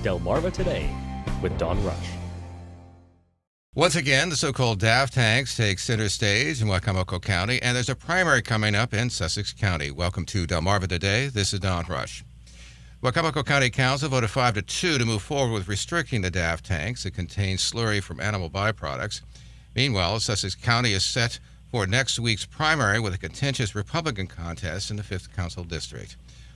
Delmarva Today with Don Rush. Once again, the so-called DAF tanks take center stage in Wicomico County, and there's a primary coming up in Sussex County. Welcome to Delmarva Today. This is Don Rush. Wicomico County Council voted 5-2 to move forward with restricting the DAF tanks that contain slurry from animal byproducts. Meanwhile, Sussex County is set for next week's primary with a contentious Republican contest in the 5th Council District.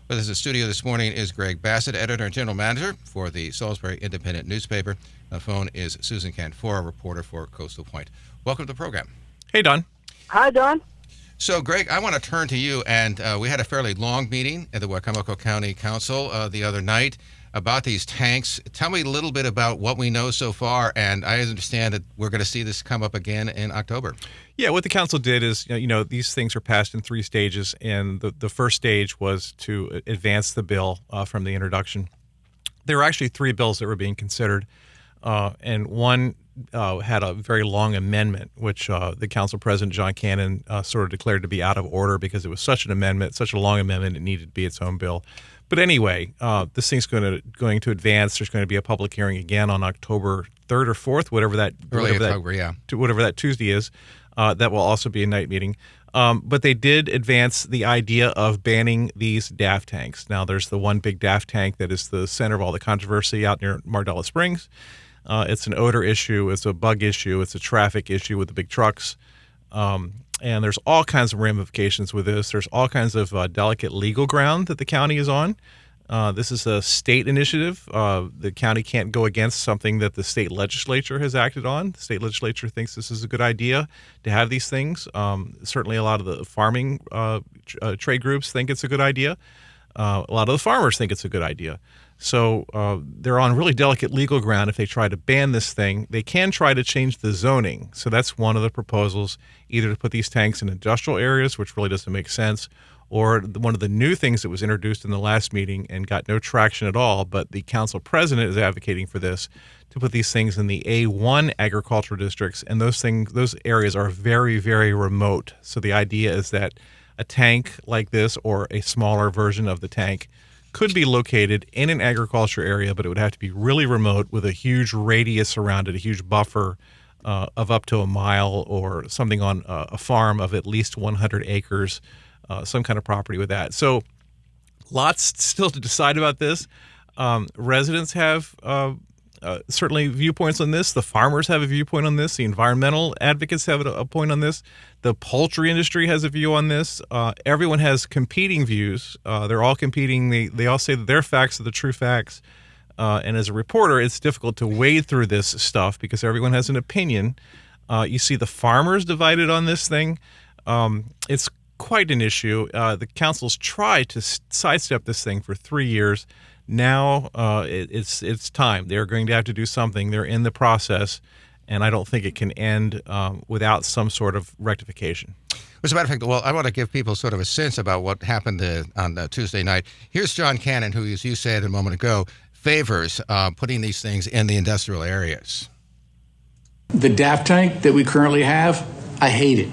With us in the studio this morning is Greg Bassett, editor and general manager for the Salisbury Independent newspaper. On the phone is Susan Canfora, reporter for Coastal Point. Welcome to the program. Hey, Don. Hi, Don. So, Greg, I want to turn to you, and we had a fairly long meeting at the Wicomico County Council the other night about these tanks. Tell me a little bit about what we know so far, and I understand that we're going to see this come up again in October. Yeah, what the council did is, these things are passed in 3 stages, and the first stage was to advance the bill from the introduction. There were actually 3 bills that were being considered, and one had a very long amendment, which the council president, John Cannon, sort of declared to be out of order because it was such an amendment, such a long amendment, it needed to be its own bill. But anyway, this thing's going to advance. There's going to be a public hearing again on October 3rd or 4th, whatever that Tuesday is. That will also be a night meeting. But they did advance the idea of banning these DAF tanks. Now, there's the one big DAF tank that is the center of all the controversy out near Mardella Springs. It's an odor issue. It's a bug issue. It's a traffic issue with the big trucks. And there's all kinds of ramifications with this. There's all kinds of delicate legal ground that the county is on. This is a state initiative. The county can't go against something that the state legislature has acted on. The state legislature thinks this is a good idea to have these things. Certainly a lot of the farming trade groups think it's a good idea. A lot of the farmers think it's a good idea. So they're on really delicate legal ground if they try to ban this thing. They can try to change the zoning. So that's one of the proposals, either to put these tanks in industrial areas, which really doesn't make sense, or one of the new things that was introduced in the last meeting and got no traction at all, but the council president is advocating for this, to put these things in the A1 agricultural districts, and those areas are very, very remote. So the idea is that a tank like this, or a smaller version of the tank, could be located in an agriculture area, but it would have to be really remote with a huge radius around it, a huge buffer of up to a mile, or something on a farm of at least 100 acres, some kind of property with that. So lots still to decide about this. Residents have certainly viewpoints on this. The farmers have a viewpoint on this. The environmental advocates have a point on this. The poultry industry has a view on this. Everyone has competing views. They're all competing. They all say that their facts are the true facts. And as a reporter, it's difficult to wade through this stuff because everyone has an opinion. You see the farmers divided on this thing. It's quite an issue. The council's tried to sidestep this thing for 3 years. Now it's time. They're going to have to do something. They're in the process, and I don't think it can end without some sort of rectification. As a matter of fact, well, I want to give people sort of a sense about what happened on Tuesday night. Here's John Cannon, who, as you said a moment ago, favors putting these things in the industrial areas. The DAF tank that we currently have, I hate it.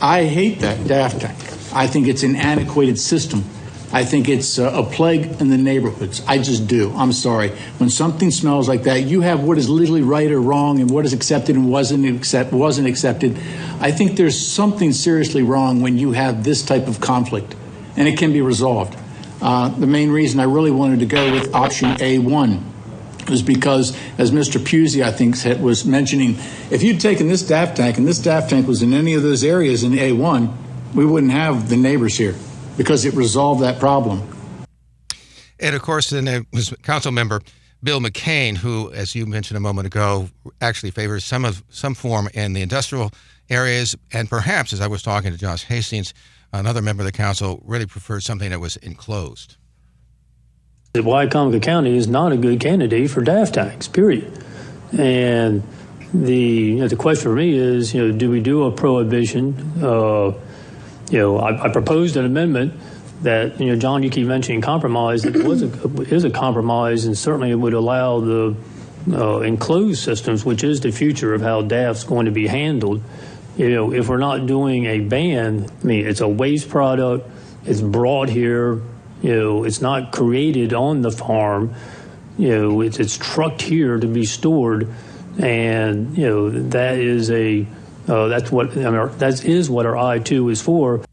I hate that DAF tank. I think it's an antiquated system. I think it's a plague in the neighborhoods. I just do. I'm sorry. When something smells like that, you have what is legally right or wrong and what is accepted and wasn't accepted. I think there's something seriously wrong when you have this type of conflict, and it can be resolved. The main reason I really wanted to go with option A1 was because, as Mr. Pusey, I think, was mentioning, if you'd taken this DAF tank and this DAF tank was in any of those areas in A1, we wouldn't have the neighbors here, because it resolved that problem. And, of course, then there was council member Bill McCain, who, as you mentioned a moment ago, actually favors some form in the industrial areas. And perhaps, as I was talking to Josh Hastings, another member of the council really preferred something that was enclosed. Wicomico County is not a good candidate for DAF tanks, period. And the question for me is, do we do a prohibition? I proposed an amendment that, John, you keep mentioning compromise. It is a compromise, and certainly it would allow the enclosed systems, which is the future of how DAF's going to be handled. If we're not doing a ban, it's a waste product. It's brought here. It's not created on the farm. it's trucked here to be stored, and that is that is what our I-2 is for.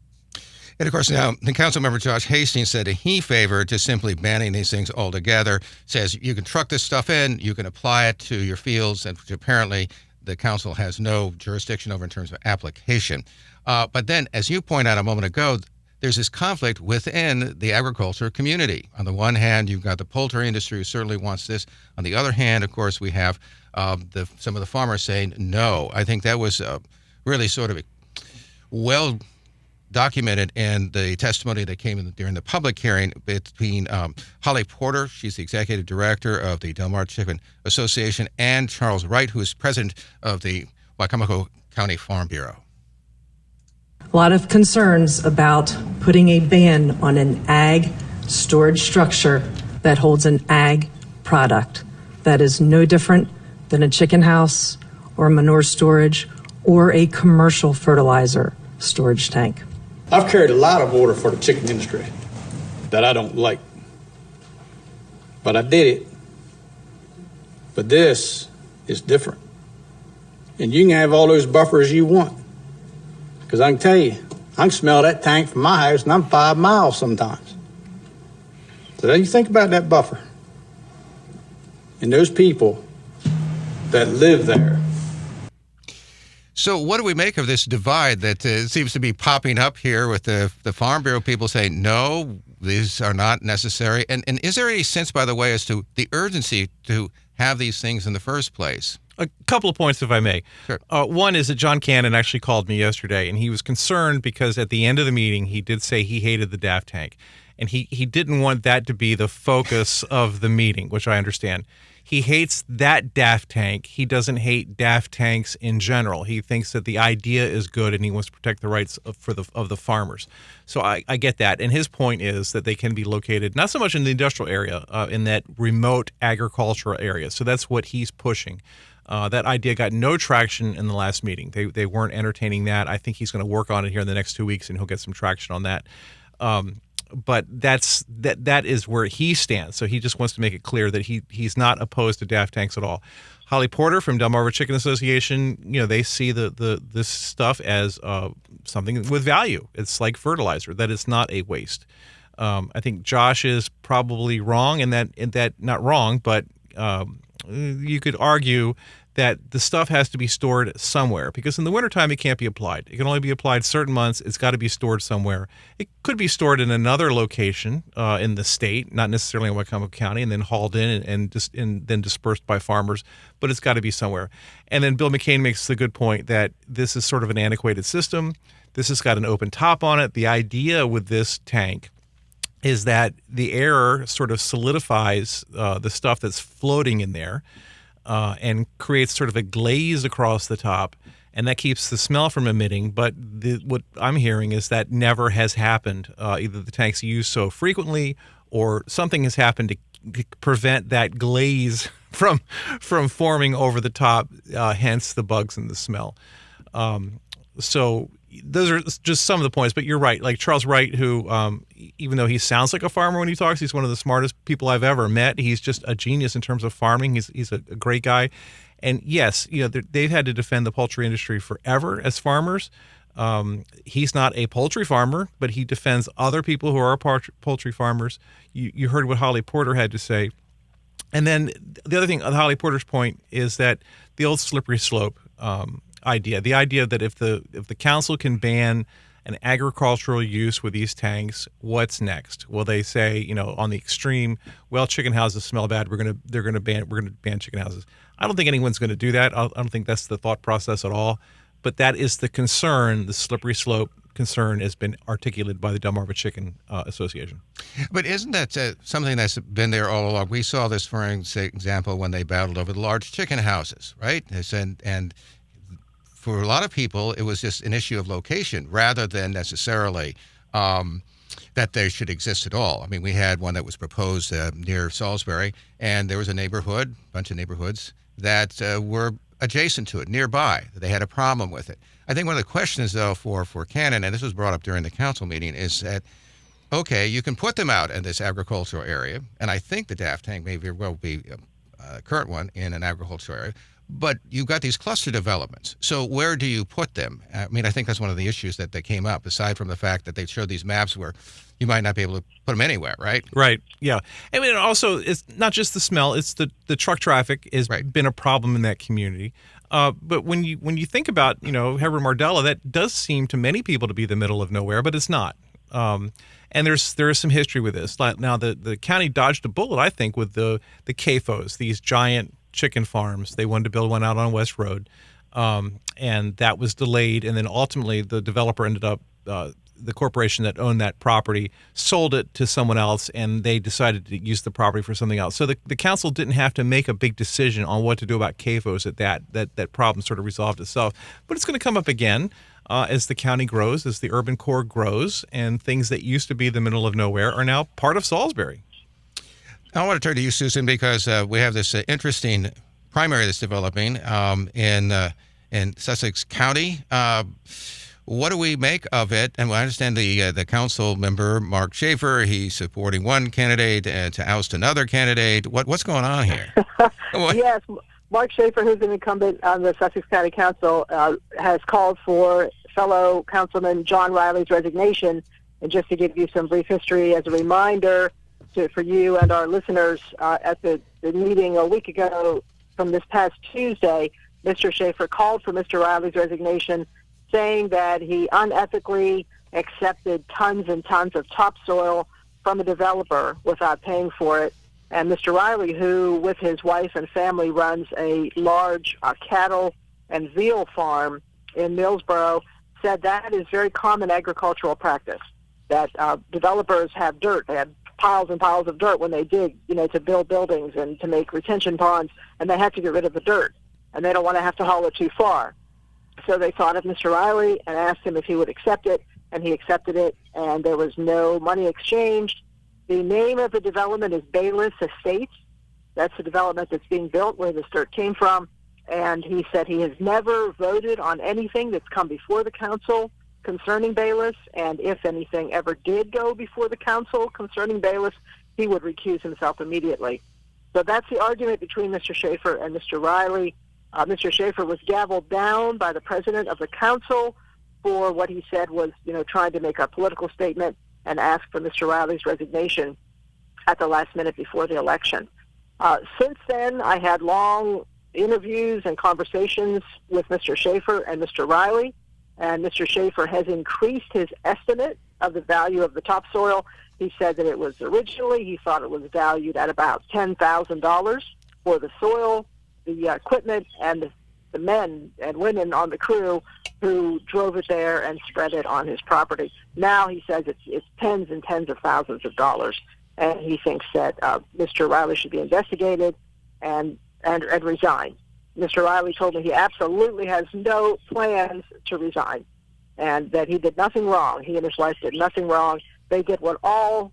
And of course, now the Councilmember Josh Hastings said he favored just simply banning these things altogether. Says you can truck this stuff in, you can apply it to your fields, and which apparently the council has no jurisdiction over in terms of application. But then, as you point out a moment ago, there's this conflict within the agriculture community. On the one hand, you've got the poultry industry who certainly wants this. On the other hand, of course, we have some of the farmers saying no. I think that was really sort of well documented in the testimony that came in during the public hearing between Holly Porter, she's the executive director of the Delmarva Chicken Association, and Charles Wright, who is president of the Wicomico County Farm Bureau. A lot of concerns about putting a ban on an ag storage structure that holds an ag product that is no different than a chicken house or manure storage or a commercial fertilizer storage tank. I've carried a lot of water for the chicken industry that I don't like, but I did it. But this is different. And you can have all those buffers you want. Because I can tell you, I can smell that tank from my house and I'm 5 miles sometimes. So then you think about that buffer and those people that live there. So what do we make of this divide that seems to be popping up here with the Farm Bureau people saying, no, these are not necessary? And is there any sense, by the way, as to the urgency to have these things in the first place? A couple of points, if I may. Sure. One is that John Cannon actually called me yesterday, and he was concerned because at the end of the meeting, he did say he hated the DAF tank. And he didn't want that to be the focus of the meeting, which I understand. He hates that DAF tank. He doesn't hate DAF tanks in general. He thinks that the idea is good and he wants to protect the rights of the farmers. So I get that. And his point is that they can be located not so much in the industrial area, in that remote agricultural area. So that's what he's pushing. That idea got no traction in the last meeting. They weren't entertaining that. I think he's going to work on it here in the next 2 weeks and he'll get some traction on that. But that is where he stands. So he just wants to make it clear that he's not opposed to DAF tanks at all. Holly Porter from Delmarva Chicken Association, they see this stuff as something with value. It's like fertilizer, that it's not a waste. I think Josh is probably wrong in that not wrong, but you could argue that the stuff has to be stored somewhere, because in the wintertime it can't be applied. It can only be applied certain months. It's got to be stored somewhere. It could be stored in another location in the state, not necessarily in Wicomico County, and then hauled in and then dispersed by farmers, but it's got to be somewhere. And then Bill McCain makes the good point that this is sort of an antiquated system. This has got an open top on it. The idea with this tank is that the air sort of solidifies the stuff that's floating in there, and creates sort of a glaze across the top, and that keeps the smell from emitting. But what I'm hearing is that never has happened. Either the tank's used so frequently or something has happened to prevent that glaze from forming over the top, hence the bugs and the smell. So those are just some of the points, but you're right. Like Charles Wright, who, even though he sounds like a farmer when he talks, he's one of the smartest people I've ever met. He's just a genius in terms of farming. He's a great guy. And yes, they've had to defend the poultry industry forever as farmers. He's not a poultry farmer, but he defends other people who are poultry farmers. You heard what Holly Porter had to say. And then the other thing, Holly Porter's point is that the old slippery slope idea, the idea that if the council can ban an agricultural use with these tanks, what's next? Well, they say, on the extreme, well, chicken houses smell bad. We're going to ban chicken houses. I don't think anyone's going to do that. I don't think that's the thought process at all. But that is the concern. The slippery slope concern has been articulated by the Delmarva Chicken Association. But isn't that something that's been there all along? We saw this, for example, when they battled over the large chicken houses, right? And for a lot of people, it was just an issue of location rather than necessarily that they should exist at all. I mean, we had one that was proposed near Salisbury, and there was a bunch of neighborhoods that were adjacent to it, nearby. They had a problem with it. I think one of the questions, though, for Cannon, and this was brought up during the council meeting, is that okay, you can put them out in this agricultural area, and I think the DAF tank may very well be a current one in an agricultural area, but you've got these cluster developments. So where do you put them? I mean, I think that's one of the issues that came up, aside from the fact that they showed these maps where you might not be able to put them anywhere, right? Right. Yeah. I mean, also, it's not just the smell; it's the truck traffic has been a problem in that community. But when you think about Herbert Mardella, that does seem to many people to be the middle of nowhere, but it's not. And there is some history with this. Now, the county dodged a bullet, I think, with the CAFOs, these giant chicken farms. They wanted to build one out on West Road, and that was delayed. And then ultimately, the developer ended up, the corporation that owned that property sold it to someone else, and they decided to use the property for something else. So the council didn't have to make a big decision on what to do about CAFOs at that problem sort of resolved itself. But it's going to come up again. As the county grows, as the urban core grows, and things that used to be the middle of nowhere are now part of Salisbury. I want to turn to you, Susan, because we have this interesting primary that's developing in Sussex County. What do we make of it? And I understand the council member, Mark Schaefer, he's supporting one candidate to oust another candidate. What's going on here? Yes. Mark Schaefer, who's an incumbent on the Sussex County Council, has called for fellow councilman John Riley's resignation. And just to give you some brief history as a reminder for you and our listeners, at the meeting a week ago from this past Tuesday, Mr. Schaefer called for Mr. Riley's resignation, saying that he unethically accepted tons and tons of topsoil from a developer without paying for it. And Mr. Riley, who with his wife and family runs a large cattle and veal farm in Millsboro, said that is very common agricultural practice, that developers have dirt. They have piles and piles of dirt when they dig, to build buildings and to make retention ponds, and they have to get rid of the dirt, and they don't want to have to haul it too far. So they thought of Mr. Riley and asked him if he would accept it, and he accepted it, and there was no money exchanged. The name of the development is Bayless Estates. That's the development that's being built where this dirt came from. And he said he has never voted on anything that's come before the council concerning Bayless. And if anything ever did go before the council concerning Bayless, he would recuse himself immediately. So that's the argument between Mr. Schaefer and Mr. Riley. Mr. Schaefer was gavelled down by the president of the council for what he said was, trying to make a political statement and ask for Mr. Riley's resignation at the last minute before the election. Since then, I had long interviews and conversations with Mr. Schaefer and Mr. Riley, and Mr. Schaefer has increased his estimate of the value of the topsoil. He said that it was originally, he thought it was valued at about $10,000 for the soil, the equipment, and the men and women on the crew who drove it there and spread it on his property. Now he says it's tens and tens of thousands of dollars, and he thinks that Mr. Riley should be investigated and resign. Mr. Riley told me he absolutely has no plans to resign, and that he did nothing wrong. He and his wife did nothing wrong. They did what all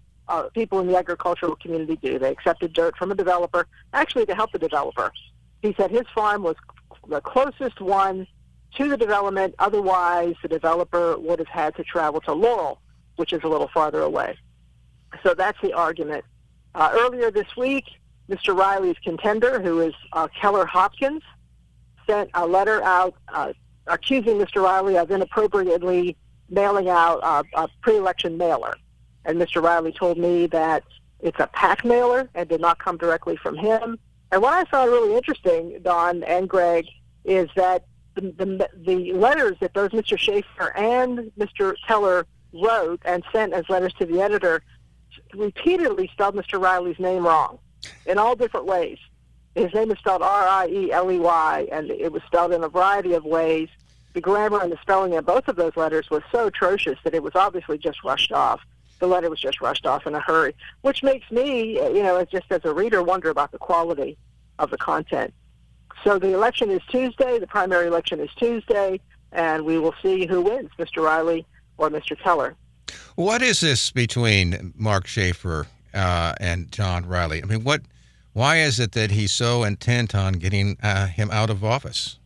people in the agricultural community do. They accepted dirt from a developer, actually to help the developer. He said his farm was the closest one to the development. Otherwise, the developer would have had to travel to Laurel, which is a little farther away. So that's the argument. Earlier this week, Mr. Riley's contender, who is Keller Hopkins, sent a letter out accusing Mr. Riley of inappropriately mailing out a pre-election mailer. And Mr. Riley told me that it's a pack mailer and did not come directly from him. And what I found really interesting, Don and Greg, is that the letters that both Mr. Schaefer and Mr. Keller wrote and sent as letters to the editor repeatedly spelled Mr. Riley's name wrong in all different ways. His name is spelled Rieley, and it was spelled in a variety of ways. The grammar and the spelling of both of those letters was so atrocious that it was obviously just rushed off. The letter was just rushed off in a hurry, which makes me, just as a reader, wonder about the quality of the content. So the election is Tuesday, the primary election is Tuesday, and we will see who wins, Mr. Riley or Mr. Keller. What is this between Mark Schaefer and John Riley? I mean, why is it that he's so intent on getting him out of office?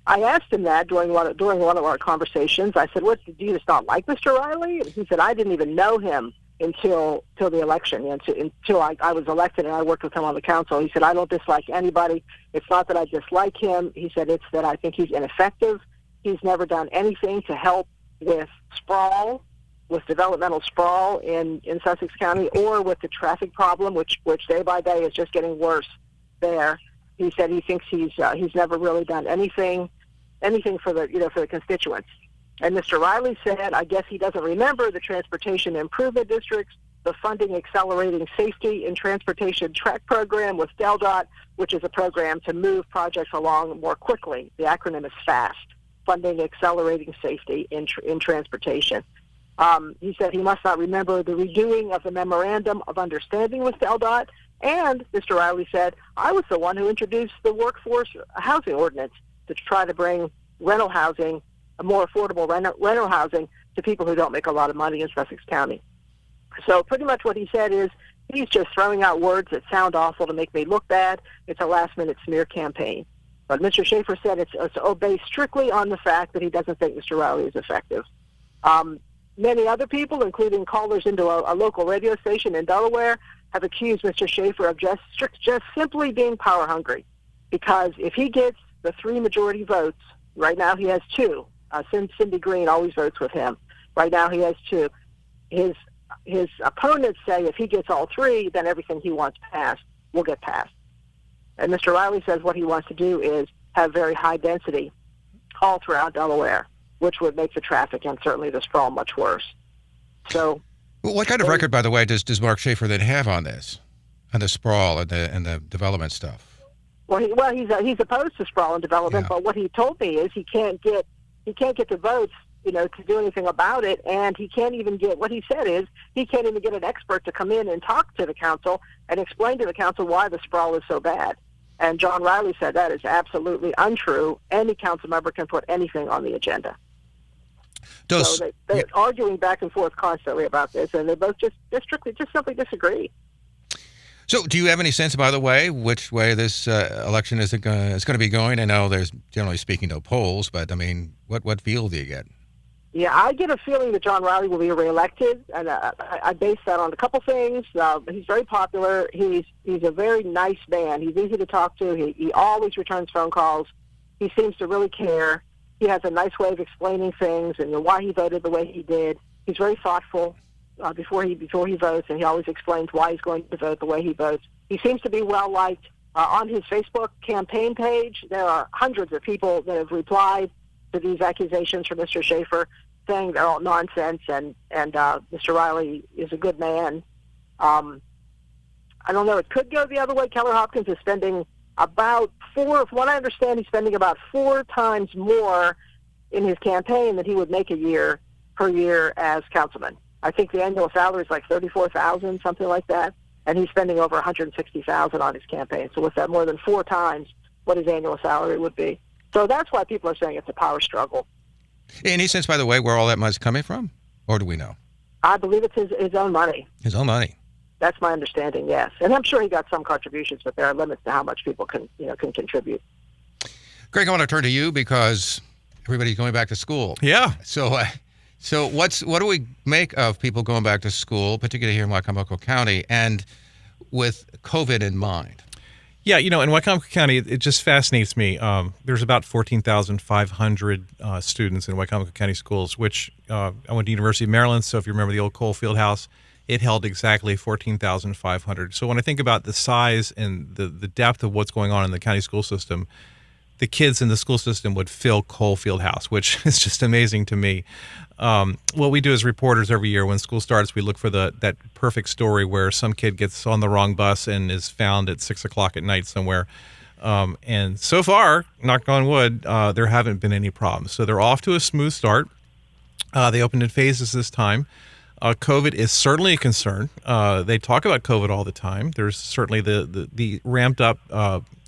I asked him that during one of our conversations. I said, "What, do you just not like Mr. Riley?" And he said, "I didn't even know him until the election, until I was elected and I worked with him on the council. He said, I don't dislike anybody. It's not that I dislike him. He said, it's that I think he's ineffective. He's never done anything to help with sprawl, with developmental sprawl in Sussex County, or with the traffic problem, which day by day is just getting worse there. He said he thinks he's never really done anything for the constituents. And Mr. Riley said, I guess he doesn't remember the transportation improvement districts, the funding accelerating safety in transportation track program with DelDOT, which is a program to move projects along more quickly. The acronym is FAST, Funding Accelerating Safety in Transportation. He said he must not remember the redoing of the Memorandum of Understanding with DelDOT. And Mr. Riley said, I was the one who introduced the workforce housing ordinance to try to bring rental housing, a more affordable rental housing, to people who don't make a lot of money in Sussex County. So pretty much what he said is he's just throwing out words that sound awful to make me look bad. It's a last-minute smear campaign. But Mr. Schaefer said it's based strictly on the fact that he doesn't think Mr. Riley is effective. Many other people, including callers into a local radio station in Delaware, have accused Mr. Schaefer of just simply being power hungry. Because if he gets the 3 majority votes, right now he has 2. Cindy Green always votes with him. Right now he has 2. His opponents say if he gets all 3, then everything he wants passed will get passed. And Mr. Riley says what he wants to do is have very high density all throughout Delaware, which would make the traffic and certainly the sprawl much worse. So, what kind of record, by the way, does Mark Schaefer then have on this, on the sprawl and the development stuff? Well, he's opposed to sprawl and development, but what he told me is he can't get the votes, to do anything about it, and he can't even get, what he said is, he can't even get an expert to come in and talk to the council and explain to the council why the sprawl is so bad. And John Riley said that is absolutely untrue. Any council member can put anything on the agenda. So they're arguing back and forth constantly about this, and they both just simply disagree. So do you have any sense, by the way, which way this election is going to be going? I know there's, generally speaking, no polls, but, I mean, what feel do you get? Yeah, I get a feeling that John Riley will be reelected, and I base that on a couple things. He's very popular. He's a very nice man. He's easy to talk to. He always returns phone calls. He seems to really care. He has a nice way of explaining things and why he voted the way he did. He's very thoughtful before he votes, and he always explains why he's going to vote the way he votes. He seems to be well liked. On his Facebook campaign page, there are hundreds of people that have replied to these accusations from Mr. Schaefer, saying they're all nonsense, and Mr. Riley is a good man. I don't know. It could go the other way. Keller Hopkins is spending about from what I understand, he's spending about 4 times more in his campaign than he would make per year as councilman. I think the annual salary is like $34,000, something like that, and he's spending over $160,000 on his campaign. So with that, more than 4 times what his annual salary would be. So that's why people are saying it's a power struggle. Any sense, by the way, where all that money's coming from, or do we know? I believe it's his own money. His own money. That's my understanding, yes. And I'm sure he got some contributions, but there are limits to how much people can contribute. Greg, I want to turn to you because everybody's going back to school. Yeah. So what do we make of people going back to school, particularly here in Wicomico County, and with COVID in mind? Yeah, in Wicomico County, it just fascinates me. There's about 14,500 students in Wicomico County schools, which I went to University of Maryland, so if you remember the old Cole Fieldhouse, it held exactly 14,500. So when I think about the size and the depth of what's going on in the county school system, the kids in the school system would fill Cole Fieldhouse, which is just amazing to me. What we do as reporters every year when school starts, we look for that perfect story where some kid gets on the wrong bus and is found at 6 o'clock at night somewhere. And so far, knock on wood, there haven't been any problems. So they're off to a smooth start. They opened in phases this time. COVID is certainly a concern. They talk about COVID all the time. There's certainly the ramped up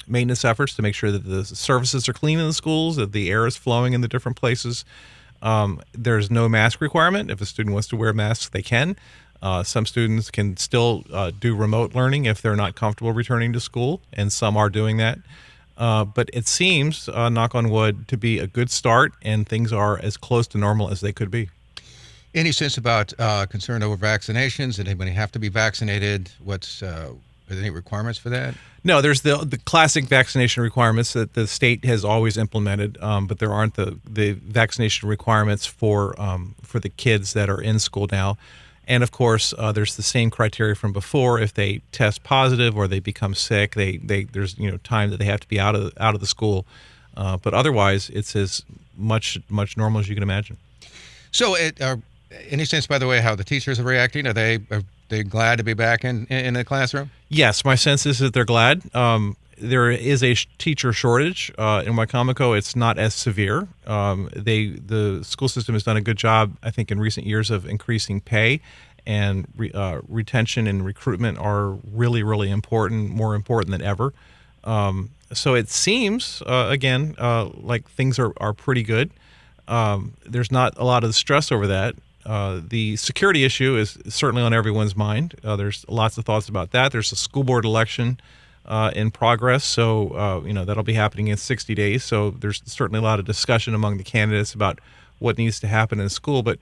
maintenance efforts to make sure that the surfaces are clean in the schools, that the air is flowing in the different places. There's no mask requirement. If a student wants to wear masks, they can. Some students can still do remote learning if they're not comfortable returning to school, and some are doing that. But it seems, knock on wood, to be a good start, and things are as close to normal as they could be. Any sense about concern over vaccinations? Did anybody have to be vaccinated? Are there any requirements for that? No, there's the classic vaccination requirements that the state has always implemented, but there aren't the vaccination requirements for the kids that are in school now. And of course, there's the same criteria from before. If they test positive or they become sick, there's time that they have to be out of the school. But otherwise, it's as much normal as you can imagine. So, any sense, by the way, how the teachers are reacting? Are they glad to be back in the classroom? Yes, my sense is that they're glad. There is a teacher shortage in Wicomico. It's not as severe. The school system has done a good job, I think, in recent years of increasing pay, and retention and recruitment are really, really important, more important than ever. So it seems, again, like things are pretty good. There's not a lot of stress over that. The security issue is certainly on everyone's mind. There's lots of thoughts about that. There's a school board election in progress, so that'll be happening in 60 days. So there's certainly a lot of discussion among the candidates about what needs to happen in school. But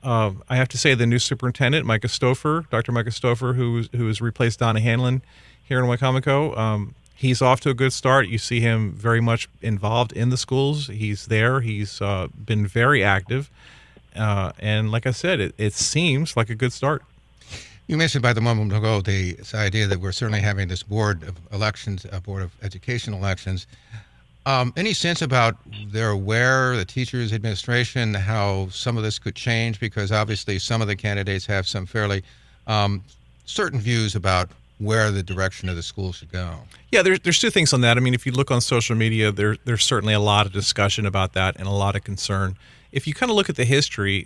I have to say, the new superintendent, Dr. Micah Stouffer, who has replaced Donna Hanlon here in Wicomico, he's off to a good start. You see him very much involved in the schools. He's there. He's been very active. And like I said, it seems like a good start. You mentioned by the moment ago this idea that we're certainly having this board of elections, a board of education elections. Any sense about they're aware, the teachers' administration, how some of this could change? Because obviously some of the candidates have some fairly certain views about where the direction of the school should go. Yeah, there's two things on that. I mean, if you look on social media, there's certainly a lot of discussion about that and a lot of concern. If you kind of look at the history,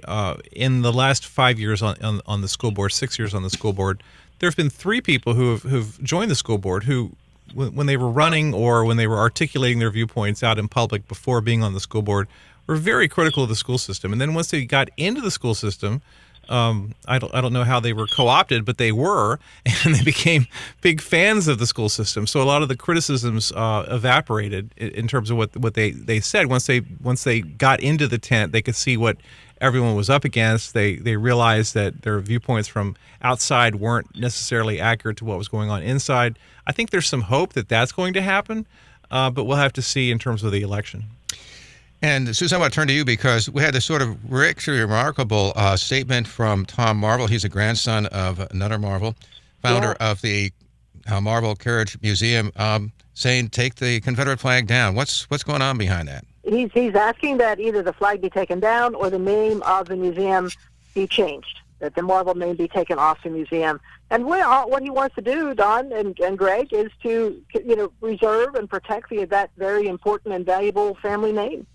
in the last 5 years on the school board, 6 years on the school board, there have been 3 people who've joined the school board who, when they were running or when they were articulating their viewpoints out in public before being on the school board, were very critical of the school system. And then once they got into the school system, I don't know how they were co-opted, but they were, and they became big fans of the school system. So a lot of the criticisms evaporated in terms of what they said. Once they got into the tent, they could see what everyone was up against. They realized that their viewpoints from outside weren't necessarily accurate to what was going on inside. I think there's some hope that that's going to happen, but we'll have to see in terms of the election. And Susan, I want to turn to you because we had this sort of actually remarkable statement from Tom Marvel. He's a grandson of Nutter Marvel, founder of the Marvel Carriage Museum, saying take the Confederate flag down. What's going on behind that? He's asking that either the flag be taken down or the name of the museum be changed, that the Marvel name be taken off the museum. And what he wants to do, Don and Greg, is to reserve and protect that very important and valuable family name.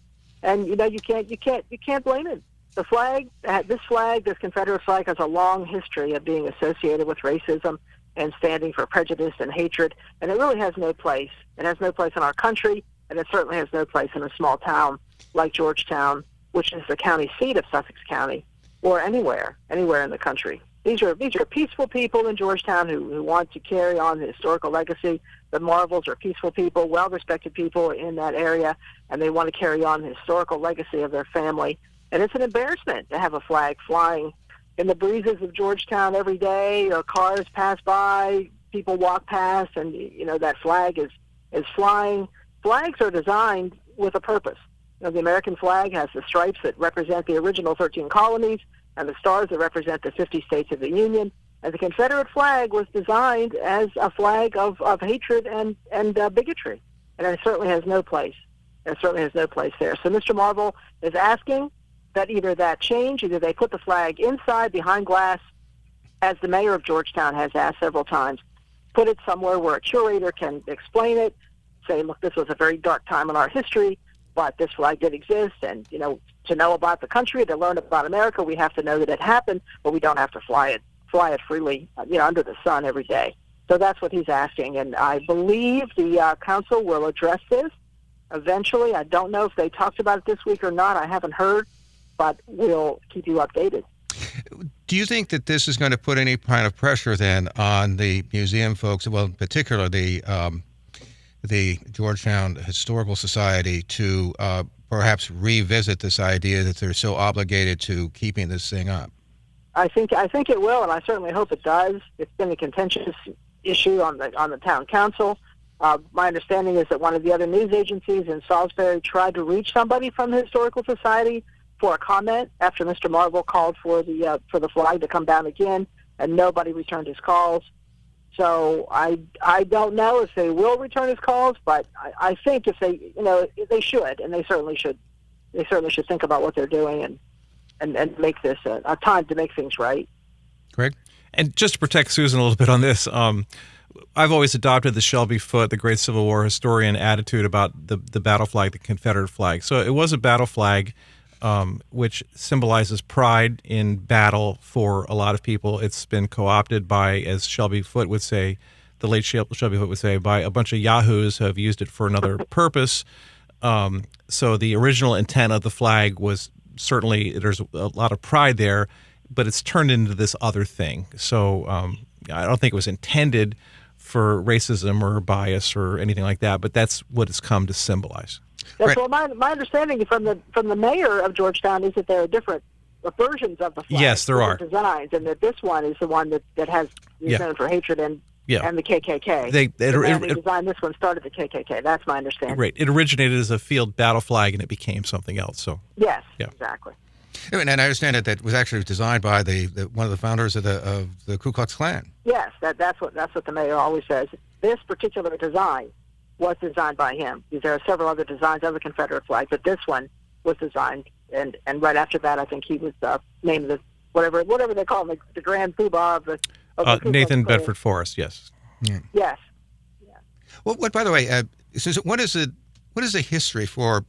And you can't blame him. The flag, this Confederate flag, has a long history of being associated with racism and standing for prejudice and hatred, and it really has no place. It has no place in our country, and it certainly has no place in a small town like Georgetown, which is the county seat of Sussex County, or anywhere in the country. These are peaceful people in Georgetown who want to carry on the historical legacy. The Marvels are peaceful people, well-respected people in that area, and they want to carry on the historical legacy of their family. And it's an embarrassment to have a flag flying in the breezes of Georgetown every day. Cars pass by, people walk past, and that flag is flying. Flags are designed with a purpose. The American flag has the stripes that represent the original 13 colonies and the stars that represent the 50 states of the Union. And the Confederate flag was designed as a flag of hatred and bigotry. And it certainly has no place. It certainly has no place there. So Mr. Marvel is asking that either they put the flag inside behind glass, as the mayor of Georgetown has asked several times, put it somewhere where a curator can explain it, say, look, this was a very dark time in our history, but this flag did exist, and, to know about the country, to learn about America, we have to know that it happened, but we don't have to fly it freely, under the sun every day. So that's what he's asking, and I believe the council will address this eventually. I don't know if they talked about it this week or not. I haven't heard, but we'll keep you updated. Do you think that this is going to put any kind of pressure then on the museum folks, well, in particular the Georgetown Historical Society, to perhaps revisit this idea that they're so obligated to keeping this thing up? I think it will, and I certainly hope it does. It's been a contentious issue on the town council. My understanding is that one of the other news agencies in Salisbury tried to reach somebody from the Historical Society for a comment after Mr. Marvel called for the flag to come down again, and nobody returned his calls. So I don't know if they will return his calls, but I think if they should, and they certainly should think about what they're doing and make this a time to make things right. Greg? And just to protect Susan a little bit on this, I've always adopted the Shelby Foote, the great Civil War historian, attitude about the battle flag, the Confederate flag. So it was a battle flag, which symbolizes pride in battle for a lot of people. It's been co-opted by, as Shelby Foote would say, the late Shelby Foote would say, by a bunch of yahoos who have used it for another purpose. So the original intent of the flag was certainly, there's a lot of pride there, but it's turned into this other thing. So I don't think it was intended for racism or bias or anything like that, but that's what it's come to symbolize. That's, well, my understanding from the mayor of Georgetown is that there are different versions of the flag. Yes, there are designs, and that this one is the one that has is known for hatred and the KKK. The man who designed this one started the KKK. That's my understanding. Right. It originated as a field battle flag, and it became something else. So yes, exactly. And I understand that was actually designed by one of the founders of the Ku Klux Klan. Yes, that's what the mayor always says. This particular design was designed by him. There are several other designs of the Confederate flag, but this one was designed, and right after that, I think he was named the whatever they call him, the Grand Poobah of the Nathan Bedford Forrest. Yes. Yeah. Yes. Yeah. Well, by the way, Susan, what is the history for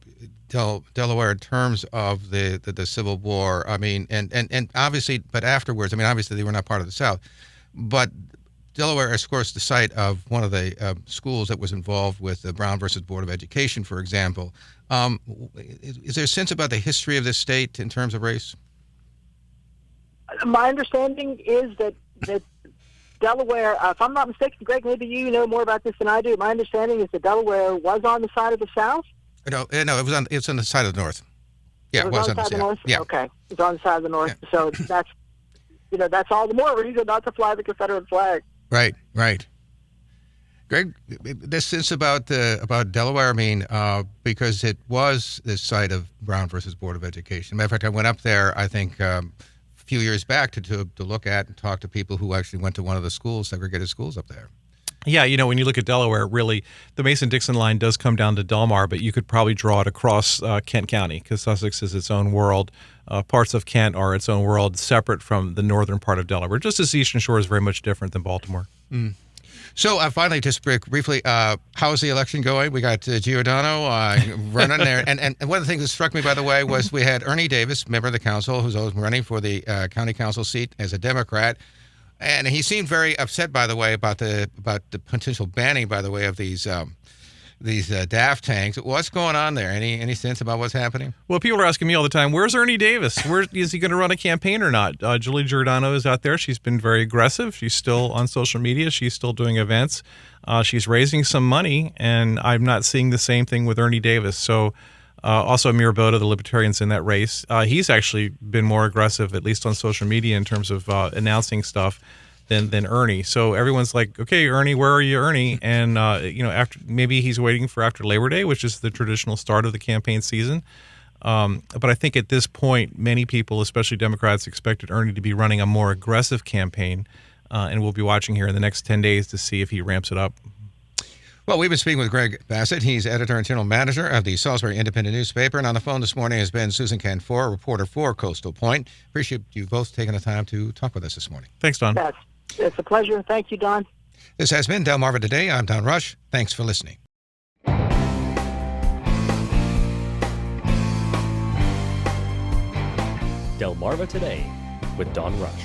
Delaware in terms of the Civil War? I mean, and obviously, but afterwards, I mean, obviously they were not part of the South, but Delaware is, of course, the site of one of the schools that was involved with the Brown versus Board of Education, for example. Is there a sense about the history of this state in terms of race? My understanding is that Delaware, if I'm not mistaken, Greg, maybe you know more about this than I do. My understanding is that Delaware was on the side of the South. No, it's on the side of the North. Yeah, it was on the side of the North. Yeah. Okay, it's on the side of the North. Yeah. So that's all the more reason not to fly the Confederate flag. Right. Greg, this sense about Delaware, I mean, because it was the site of Brown versus Board of Education. Matter of fact, I went up there, I think, a few years back to look at and talk to people who actually went to one of the schools, segregated schools up there. Yeah, when you look at Delaware, really, the Mason-Dixon line does come down to Delmar, but you could probably draw it across Kent County because Sussex is its own world. Parts of Kent are its own world, separate from the northern part of Delaware, just as the Eastern Shore is very much different than Baltimore. Mm. So finally, just briefly, how's the election going? We got Giordano running there. And one of the things that struck me, by the way, was we had Ernie Davis, member of the council, who's always running for the county council seat as a Democrat. And he seemed very upset, by the way, about the potential banning, by the way, of these DAF tanks. What's going on there? Any sense about what's happening? Well, people are asking me all the time, where's Ernie Davis? Where is he going to run a campaign or not? Julie Giordano is out there. She's been very aggressive. She's still on social media. She's still doing events. She's raising some money, and I'm not seeing the same thing with Ernie Davis. So also Amir Boda, the Libertarian's in that race. He's actually been more aggressive, at least on social media, in terms of announcing stuff than Ernie. So everyone's like, okay, Ernie, where are you, Ernie? And after maybe he's waiting for after Labor Day, which is the traditional start of the campaign season. But I think at this point, many people, especially Democrats, expected Ernie to be running a more aggressive campaign, and we'll be watching here in the next 10 days to see if he ramps it up. Well, we've been speaking with Greg Bassett. He's editor and general manager of the Salisbury Independent newspaper. And on the phone this morning has been Susan Canfora, reporter for Coastal Point. Appreciate you both taking the time to talk with us this morning. Thanks, Don. It's a pleasure. Thank you, Don. This has been Delmarva Today. I'm Don Rush. Thanks for listening. Delmarva Today with Don Rush.